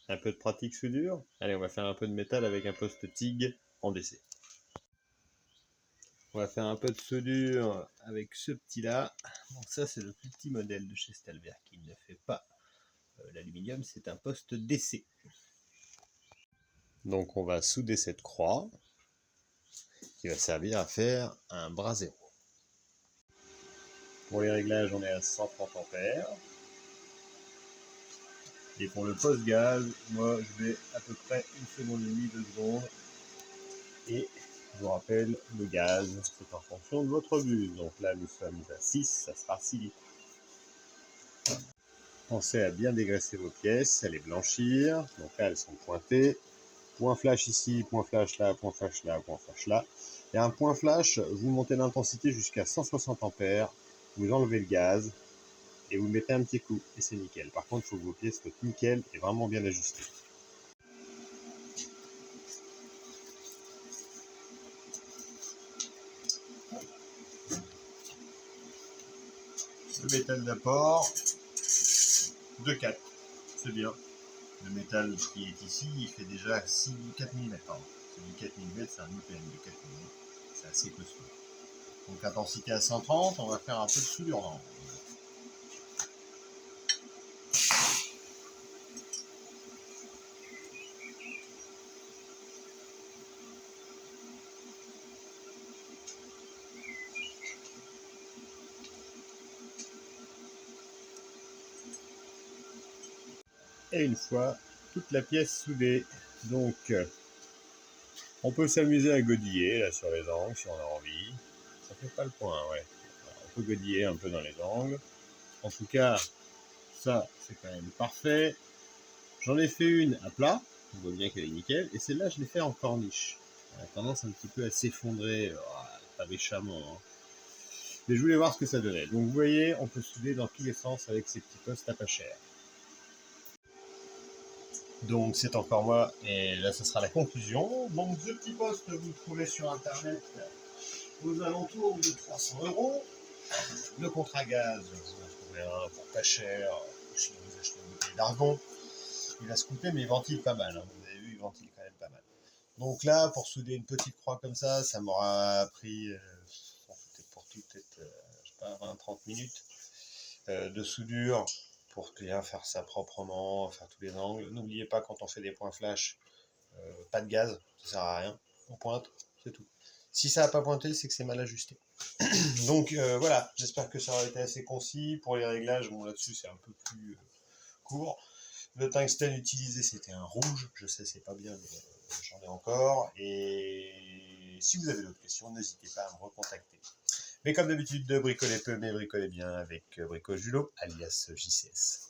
Un peu de pratique soudure. Allez, on va faire un peu de métal avec un poste TIG en DC. On va faire un peu de soudure avec ce petit-là. Donc ça, c'est le plus petit modèle de chez Stelver qui ne fait pas l'aluminium. C'est un poste DC. Donc on va souder cette croix qui va servir à faire un bras zéro. Pour les réglages, on est à 130 ampères. Et pour le poste gaz, moi je vais à peu près 1 seconde et demie, 2 secondes. Et je vous rappelle, le gaz, c'est en fonction de votre buse. Donc là, nous sommes à 6, ça sera 6 litres. Pensez à bien dégraisser vos pièces, à les blanchir. Donc là, elles sont pointées. Point flash ici, point flash là, point flash là, point flash là. Et un point flash, vous montez l'intensité jusqu'à 160 ampères. Vous enlevez le gaz et vous mettez un petit coup. Et c'est nickel. Par contre, il faut que vos pièces soient nickel et vraiment bien ajustées. Le métal d'apport, 2,4, c'est bien. Le métal qui est ici, il fait déjà 4 mm. C'est du 4 mm, c'est un IPM de 4 mm. C'est assez costaud. Donc intensité à 130, on va faire un peu de soudure. Et une fois toute la pièce soudée, donc on peut s'amuser à godiller là sur les angles si on a envie. Ça fait pas le point, ouais. On peut godiller un peu dans les angles. En tout cas, ça c'est quand même parfait. J'en ai fait une à plat, on voit bien qu'elle est nickel, et celle-là je l'ai fait en corniche. Elle a tendance un petit peu à s'effondrer, pas méchamment, hein. Mais je voulais voir ce que ça donnait. Donc vous voyez, on peut souder dans tous les sens avec ces petits postes à pas cher. Donc c'est encore moi, et là ce sera la conclusion. Donc ce petit poste, vous le trouvez sur internet aux alentours de 300 €. Le contrat gaz, vous en trouvez un pour pas cher, sinon vous achetez une bouteille d'argon. Il va se couper, mais il ventile pas mal, hein. Vous avez vu, il ventile quand même pas mal. Donc là, pour souder une petite croix comme ça m'aura pris, peut-être, je sais pas, 20-30 minutes de soudure pour bien faire ça proprement, faire tous les angles. N'oubliez pas, quand on fait des points flash, pas de gaz, ça sert à rien. On pointe, c'est tout. Si ça n'a pas pointé, c'est que c'est mal ajusté. Donc voilà, j'espère que ça aura été assez concis. Pour les réglages, bon là-dessus c'est un peu plus court. Le tungstène utilisé, c'était un rouge. Je sais, c'est pas bien, mais j'en ai encore. Et si vous avez d'autres questions, n'hésitez pas à me recontacter. Mais comme d'habitude, bricolez peu, mais bricolez bien avec Brico Julot, alias JCS.